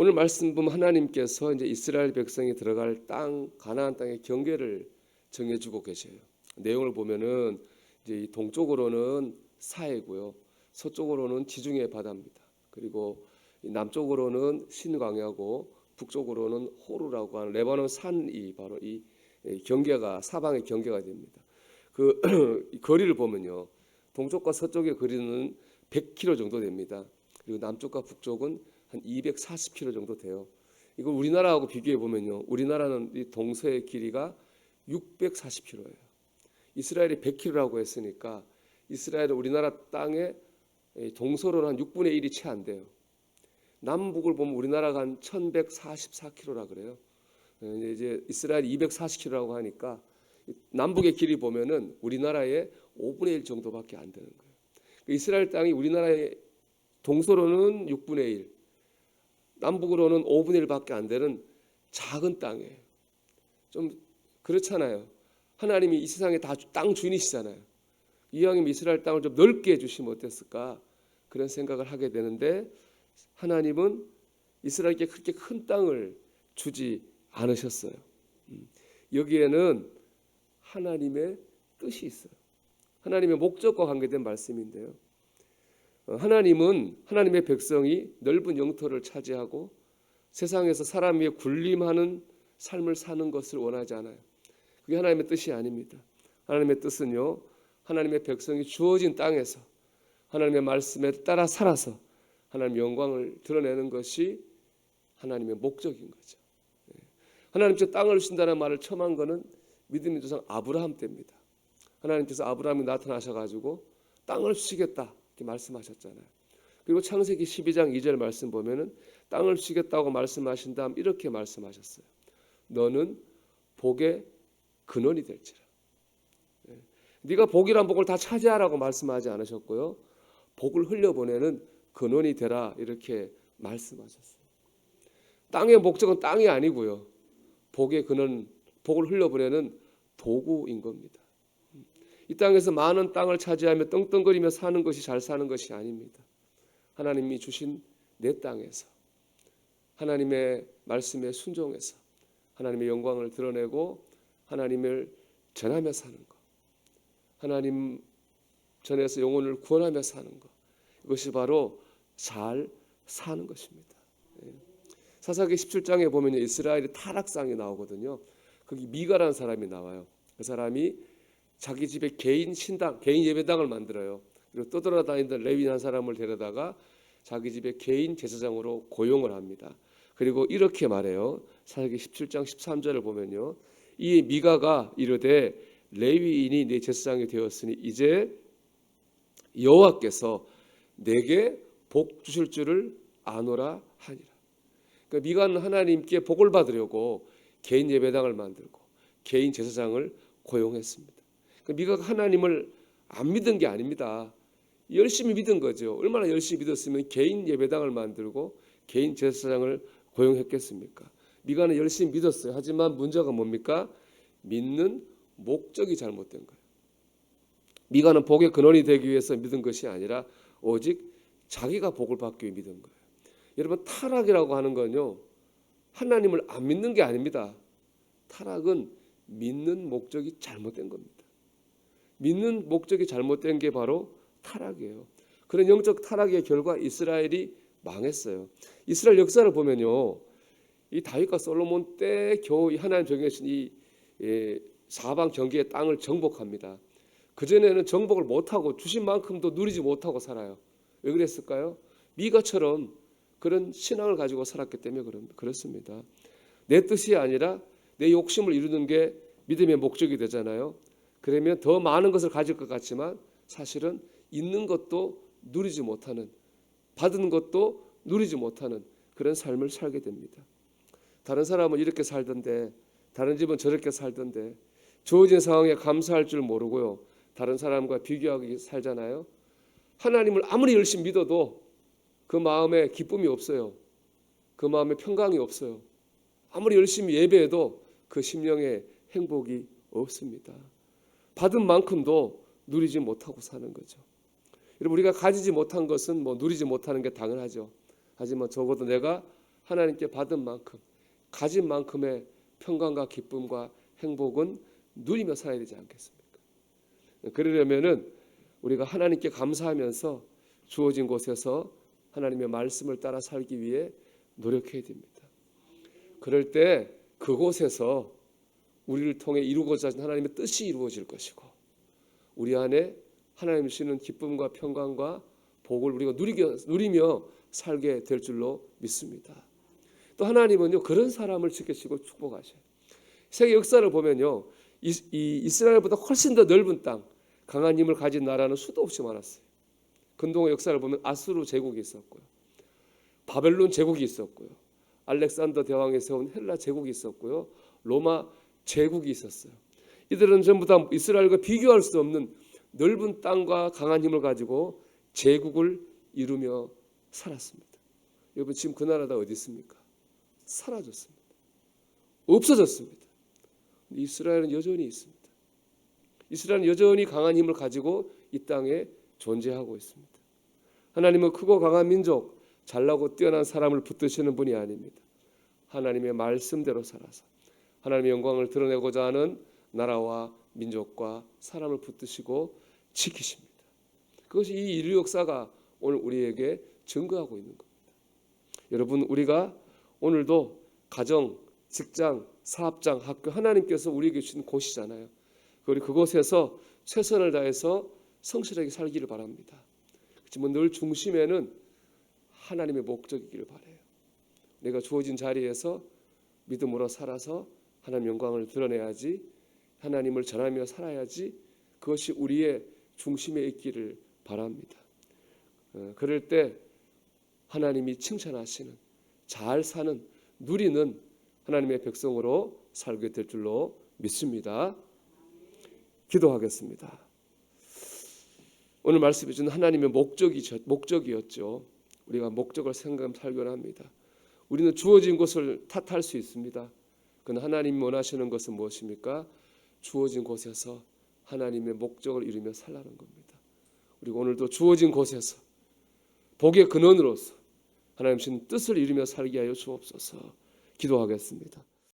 오늘 말씀 보면 하나님께서 이제 이스라엘 백성이 들어갈 땅, 가나안 땅의 경계를 정해주고 계셔요. 내용을 보면은 이제 이 동쪽으로는 사해고요, 서쪽으로는 지중해 바다입니다. 그리고 이 남쪽으로는 신광야고 북쪽으로는 호르라고 하는 레바논 산이 바로 이 경계가 사방의 경계가 됩니다. 그 거리를 보면요, 동쪽과 서쪽의 거리는 100km 정도 됩니다. 그리고 남쪽과 북쪽은 한 240km 정도 돼요. 이걸 우리나라하고 비교해 보면요, 우리나라는 이 동서의 길이가 640km예요. 이스라엘이 100km라고 했으니까 이스라엘은 우리나라 땅에 동서로는 한 6분의 1이 채 안 돼요. 남북을 보면 우리나라가 한 1144km라 그래요. 이제 이스라엘이 240km라고 하니까 남북의 길이 보면은 우리나라의 5분의 1 정도밖에 안 되는 거예요. 이스라엘 땅이 우리나라의 동서로는 6분의 1, 남북으로는 5분의 1밖에 안 되는 작은 땅이에요. 좀 그렇잖아요. 하나님이 이 세상에 다 땅 주인이시잖아요. 이왕이면 이스라엘 땅을 좀 넓게 해주시면 어땠을까, 그런 생각을 하게 되는데, 하나님은 이스라엘에게 그렇게 큰 땅을 주지 않으셨어요. 여기에는 하나님의 뜻이 있어요. 하나님의 목적과 관계된 말씀인데요, 하나님은 하나님의 백성이 넓은 영토를 차지하고 세상에서 사람 위에 군림하는 삶을 사는 것을 원하지 않아요. 그게 하나님의 뜻이 아닙니다. 하나님의 뜻은요, 하나님의 백성이 주어진 땅에서 하나님의 말씀에 따라 살아서 하나님의 영광을 드러내는 것이 하나님의 목적인 거죠. 하나님께서 땅을 주신다는 말을 처음 한 거는 믿음의 조상 아브라함 때입니다. 하나님께서 아브라함이 나타나셔가지고 땅을 주시겠다 이렇게 말씀하셨잖아요. 그리고 창세기 12장 2절 말씀 보면은 땅을 주시겠다고 말씀하신 다음 이렇게 말씀하셨어요. 너는 복의 근원이 될지라. 네가 복이란 복을 다 차지하라고 말씀하지 않으셨고요, 복을 흘려보내는 근원이 되라 이렇게 말씀하셨어요. 땅의 목적은 땅이 아니고요, 복의 근원, 복을 흘려보내는 도구인 겁니다. 이 땅에서 많은 땅을 차지하며 떵떵거리며 사는 것이 잘 사는 것이 아닙니다. 하나님이 주신 내 땅에서 하나님의 말씀에 순종해서 하나님의 영광을 드러내고 하나님을 전하며 사는 것, 하나님 전에서 영혼을 구원하며 사는 것, 이것이 바로 잘 사는 것입니다. 사사기 17장에 보면 이스라엘의 타락상이 나오거든요. 거기 미가라는 사람이 나와요. 그 사람이 자기 집에 개인 신당, 개인 예배당을 만들어요. 그리고 떠돌아다니던 레위 한 사람을 데려다가 자기 집에 개인 제사장으로 고용을 합니다. 그리고 이렇게 말해요. 사사기 17장 13절을 보면요, 이 미가가 이르되 레위인이 내 제사장이 되었으니 이제 여호와께서 내게 복 주실 줄을 아노라 하니라. 그러니까 미가는 하나님께 복을 받으려고 개인 예배당을 만들고 개인 제사장을 고용했습니다. 그러니까 미가가 하나님을 안 믿은 게 아닙니다. 열심히 믿은 거죠. 얼마나 열심히 믿었으면 개인 예배당을 만들고 개인 제사장을 고용했겠습니까? 미가는 열심히 믿었어요. 하지만 문제가 뭡니까? 믿는 목적이 잘못된 거예요. 미가는 복의 근원이 되기 위해서 믿은 것이 아니라 오직 자기가 복을 받기 위해 믿은 거예요. 여러분, 타락이라고 하는 건요, 하나님을 안 믿는 게 아닙니다. 타락은 믿는 목적이 잘못된 겁니다. 믿는 목적이 잘못된 게 바로 타락이에요. 그런 영적 타락의 결과 이스라엘이 망했어요. 이스라엘 역사를 보면요, 이 다윗과 솔로몬 때 겨우 하나님 정해주신 이 사방 경계의 땅을 정복합니다. 그전에는 정복을 못하고 주신 만큼도 누리지 못하고 살아요. 왜 그랬을까요? 미가처럼 그런 신앙을 가지고 살았기 때문에 그렇습니다. 내 뜻이 아니라 내 욕심을 이루는 게 믿음의 목적이 되잖아요. 그러면 더 많은 것을 가질 것 같지만 사실은 있는 것도 누리지 못하는, 받은 것도 누리지 못하는 그런 삶을 살게 됩니다. 다른 사람은 이렇게 살던데, 다른 집은 저렇게 살던데, 주어진 상황에 감사할 줄 모르고요, 다른 사람과 비교하게 살잖아요. 하나님을 아무리 열심히 믿어도 그 마음에 기쁨이 없어요. 그 마음에 평강이 없어요. 아무리 열심히 예배해도 그 심령에 행복이 없습니다. 받은 만큼도 누리지 못하고 사는 거죠. 여러분, 우리가 가지지 못한 것은 누리지 못하는 게 당연하죠. 하지만 적어도 내가 하나님께 받은 만큼, 가진 만큼의 평강과 기쁨과 행복은 누리며 살아야 되지 않겠습니까? 그러려면은 우리가 하나님께 감사하면서 주어진 곳에서 하나님의 말씀을 따라 살기 위해 노력해야 됩니다. 그럴 때 그곳에서 우리를 통해 이루고자 하신 하나님의 뜻이 이루어질 것이고, 우리 안에 하나님 주시는 기쁨과 평강과 복을 우리가 누리며 살게 될 줄로 믿습니다. 또 하나님은요, 그런 사람을 지키시고 축복하셔요. 세계 역사를 보면요, 이스라엘보다 훨씬 더 넓은 땅, 강한 힘을 가진 나라는 수도 없이 많았어요. 근동의 역사를 보면 아수르 제국이 있었고요, 바벨론 제국이 있었고요, 알렉산더 대왕이 세운 헬라 제국이 있었고요, 로마 제국이 있었어요. 이들은 전부 다 이스라엘과 비교할 수 없는 넓은 땅과 강한 힘을 가지고 제국을 이루며 살았습니다. 여러분, 지금 그 나라 다 어디 있습니까? 사라졌습니다. 없어졌습니다. 이스라엘은 여전히 있습니다. 이스라엘은 여전히 강한 힘을 가지고 이 땅에 존재하고 있습니다. 하나님은 크고 강한 민족, 잘나고 뛰어난 사람을 붙드시는 분이 아닙니다. 하나님의 말씀대로 살아서 하나님의 영광을 드러내고자 하는 나라와 민족과 사람을 붙드시고 지키십니다. 그것이 이 인류 역사가 오늘 우리에게 증거하고 있는 겁니다. 여러분, 우리가 오늘도 가정, 직장, 사업장, 학교, 하나님께서 우리에게 주신 곳이잖아요. 우리 그곳에서 최선을 다해서 성실하게 살기를 바랍니다. 그렇지만 늘 중심에는 하나님의 목적이기를 바라요. 내가 주어진 자리에서 믿음으로 살아서 하나님 영광을 드러내야지, 하나님을 전하며 살아야지, 그것이 우리의 중심에 있기를 바랍니다. 그럴 때 하나님이 칭찬하시는, 잘 사는, 누리는 하나님의 백성으로 살게 될 줄로 믿습니다. 기도하겠습니다. 오늘 말씀해 주신 하나님의 목적이었죠. 우리가 목적을 생각하며 살곤 합니다. 우리는 주어진 곳을 탓할 수 있습니다. 그러나 하나님이 원하시는 것은 무엇입니까? 주어진 곳에서 하나님의 목적을 이루며 살라는 겁니다. 그리고 오늘도 주어진 곳에서 복의 근원으로서 하나님 주신 뜻을 이루며 살게 하여 주옵소서. 기도하겠습니다.